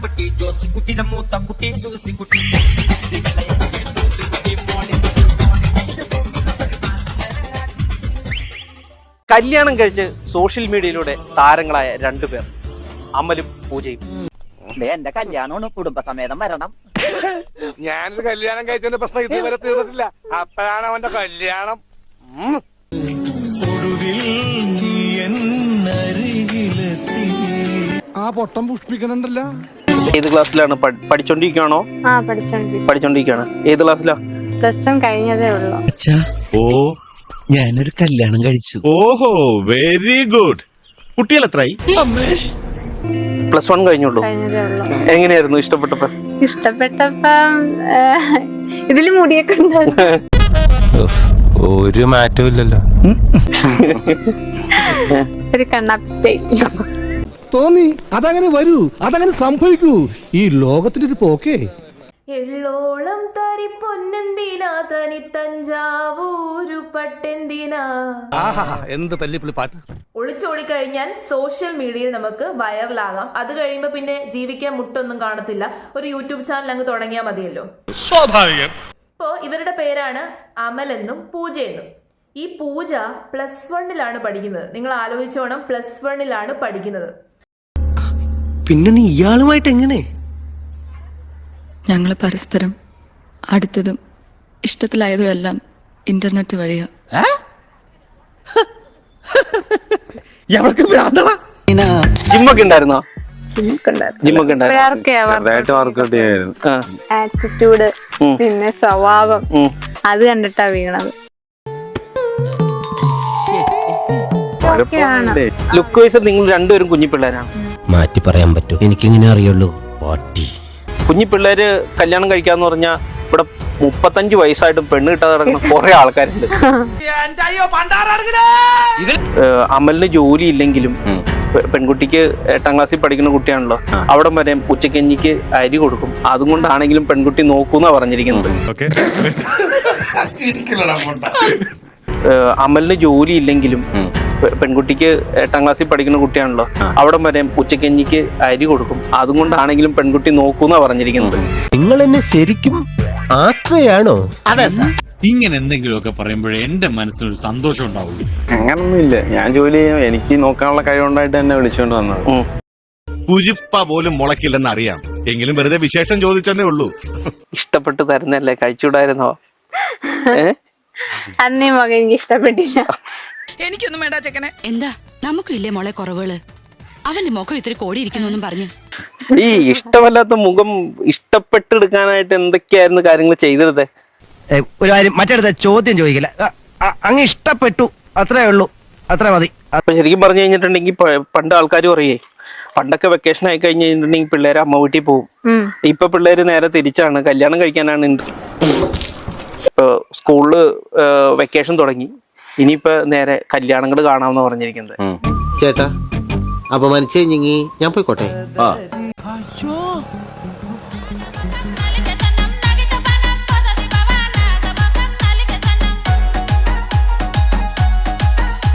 കുട്ടി ജോസിക്കുട്ടിയുടെ മൂത്ത കുട്ടി സൂസിക്കുട്ടി. കല്യാണം കഴിച്ച് സോഷ്യൽ മീഡിയയിലൂടെ താരങ്ങളായ രണ്ടുപേർ, അമലും പൂജയും. എന്റെ കല്യാണമാണ്, കുടുംബസമേതം വരണം. ഞാനൊരു കല്യാണം കഴിച്ചതിന്റെ പ്രശ്നം ഇതുവരെ തീർന്നിട്ടില്ല. അപ്പോഴാണ് അവന്റെ കല്യാണം. ആ പൊട്ടം പുഷ്പിക്കണുണ്ടല്ലോ. ഏത് ക്ലാസ്സിലാണ്? പഠിച്ചോണ്ടിരിക്കുകയാണോ? പഠിച്ചോണ്ടിരിക്കുകയാണ്. ഏത് ക്ലാസ്സിലാ? പ്ലസ് 1 കഴിഞ്ഞതേ ഉള്ളൂ. ഓ, ഞാനൊരു കല്യാണം കഴിച്ചു. ഓഹോ, വെരി ഗുഡ്. കുട്ടികൾ എത്രയായി? പ്ലസ് 1 കഴിഞ്ഞുള്ളൂ. എങ്ങനെയായിരുന്നു ഇഷ്ടപ്പെട്ടപ്പോ? ഇതില് മുടിയൊക്കെ ഉണ്ടായിരുന്നു. ഒരു മാറ്റവും ഇല്ലല്ലോ. ഒരു കണ്ണാപ്പി സ്റ്റൈൽ തോന്നി. അതങ്ങനെ വരൂ, അതങ്ങനെ സംഭവിക്കൂ. ഈ ലോകത്തിന്റെ ഒരു പോക്കേ. എള്ളോളം തരി പൊന്നെന്തിനാ തനി തഞ്ചാവൂരു പട്ടെന്തിനാ. എന്ത് തല്ലിപ്പൊളി പാട്ട്. ഒളിച്ചോടി കഴിഞ്ഞാൽ സോഷ്യൽ മീഡിയയിൽ നമുക്ക് വൈറലാകാം. അത് കഴിയുമ്പോ പിന്നെ ജീവിക്കാൻ മുട്ടൊന്നും കാണത്തില്ല. ഒരു യൂട്യൂബ് ചാനൽ അങ്ങ് തുടങ്ങിയാൽ മതിയല്ലോ. സ്വാഭാവികം. ഇപ്പോ ഇവരുടെ പേരാണ് അമൽ എന്നും പൂജ എന്നും. ഈ പൂജ പ്ലസ് 1 പഠിക്കുന്നത്. നിങ്ങൾ ആലോചിച്ചോണം, പ്ലസ് 1 പഠിക്കുന്നത്. പിന്നെ നീ ഇയാളുമായിട്ട് എങ്ങനെ? ഞങ്ങൾ പരസ്പരം അടുത്തതും ഇഷ്ടത്തിലായതും എല്ലാം ഇന്റർനെറ്റ് വഴിയാ. ജിമ്മൊക്കെ ഉണ്ടായിരുന്നോ? ആറ്റിറ്റ്യൂഡ്, പിന്നെ സ്വഭാവം, അത് കണ്ടിട്ടാ വീണത്. ലുക്ക് വൈസ് നിങ്ങൾ രണ്ടുപേരും കുഞ്ഞി പിള്ളേരാണ്. മാറ്റി പറയാൻ പറ്റൂ? എനിക്കിങ്ങനെ അറിയുള്ളൂ. പാട്ടി കുഞ്ഞി പിള്ളേര് കല്യാണം കഴിക്കാന്ന് പറഞ്ഞാൽ ഇവിടെ 35 വയസ്സായിട്ടും പെണ്ണ് കിട്ടാതെ നടക്കുന്ന കുറെ ആൾക്കാരുണ്ട്. അമലിന് ജോലി ഇല്ലെങ്കിലും പെൺകുട്ടിക്ക് 8ാം ക്ലാസ്സിൽ പഠിക്കുന്ന കുട്ടിയാണല്ലോ, അവിടെ വരെ ഉച്ചക്കഞ്ഞിക്ക് അരി കൊടുക്കും. അതും കൊണ്ടാണെങ്കിലും പെൺകുട്ടി നോക്കൂന്നാ പറഞ്ഞിരിക്കുന്നത്. അമലിന് ജോലി ഇല്ലെങ്കിലും പെൺകുട്ടിക്ക് 8ാം ക്ലാസ്സിൽ പഠിക്കുന്ന കുട്ടിയാണല്ലോ, അവിടെ വരെ ഉച്ചക്കഞ്ഞിക്ക് അരി കൊടുക്കും. അതും കൊണ്ടാണെങ്കിലും പെൺകുട്ടി നോക്കൂന്നാ പറഞ്ഞിരിക്കുന്നത്. നിങ്ങൾ എന്നെ ശരിക്കും ആക്കുകയാണോ? അതെ സാർ. ഇങ്ങനെ എന്തെങ്കിലുമൊക്കെ പറയുമ്പോഴേ എന്റെ മനസ്സിനൊരു സന്തോഷം ഉണ്ടാവുള്ളൂ. അങ്ങനൊന്നും ഇല്ല. ഞാൻ ജോലി ചെയ്യും, എനിക്ക് നോക്കാനുള്ള കഴിവുണ്ടായിട്ട് എന്നെ വിളിച്ചുകൊണ്ട് വന്നത്. കുരിപ്പ പോലും മുളക്കില്ലെന്ന് അറിയാം, എങ്കിലും വെറുതെ വിശേഷം ചോദിച്ചെന്നേ ഉള്ളൂ. ഇഷ്ടപ്പെട്ട് തരുന്നല്ലേ, കഴിച്ചുകൂടായിരുന്നോ? അന്നേ മകൻ എനിക്ക് ഇഷ്ടപ്പെട്ടില്ല. എനിക്കൊന്നും വേണ്ട ചെക്കനെ. എന്താ നമുക്കും ഇല്ലേ മോളെ കുറവുകള്? അവന്റെ മുഖം ഇത്തിരി കോടിയിരിക്കുന്നു പറഞ്ഞു. ഈ ഇഷ്ടമല്ലാത്ത മുഖം ഇഷ്ടപ്പെട്ടെടുക്കാനായിട്ട് എന്തൊക്കെയായിരുന്നു കാര്യങ്ങൾ ചെയ്തിരുന്നത്? ഒരു കാര്യം മറ്റടുത്ത ചോദ്യം ചോദിക്കില്ല, അങ്ങ് ഇഷ്ടപ്പെട്ടു, അത്രേ ഉള്ളൂ, അത്ര മതി. അപ്പൊ ശരിക്കും പറഞ്ഞു കഴിഞ്ഞിട്ടുണ്ടെങ്കിൽ പണ്ട് ആൾക്കാർ പറയേ, പണ്ടൊക്കെ വെക്കേഷൻ ആയി കഴിഞ്ഞ് കഴിഞ്ഞിട്ടുണ്ടെങ്കിൽ പിള്ളേര് അമ്മ വീട്ടിൽ പോകും. ഇപ്പൊ പിള്ളേര് നേരെ തിരിച്ചാണ്, കല്യാണം കഴിക്കാനാണ്. ഇപ്പൊ സ്കൂളില് വെക്കേഷൻ തുടങ്ങി, ഇനിയിപ്പോ നേരെ കല്യാണങ്ങൾ കാണാമെന്ന് പറഞ്ഞിരിക്കുന്നത്. ചേട്ടാ അപമാനിച്ചേ, ഞാൻ പോയിക്കോട്ടെ.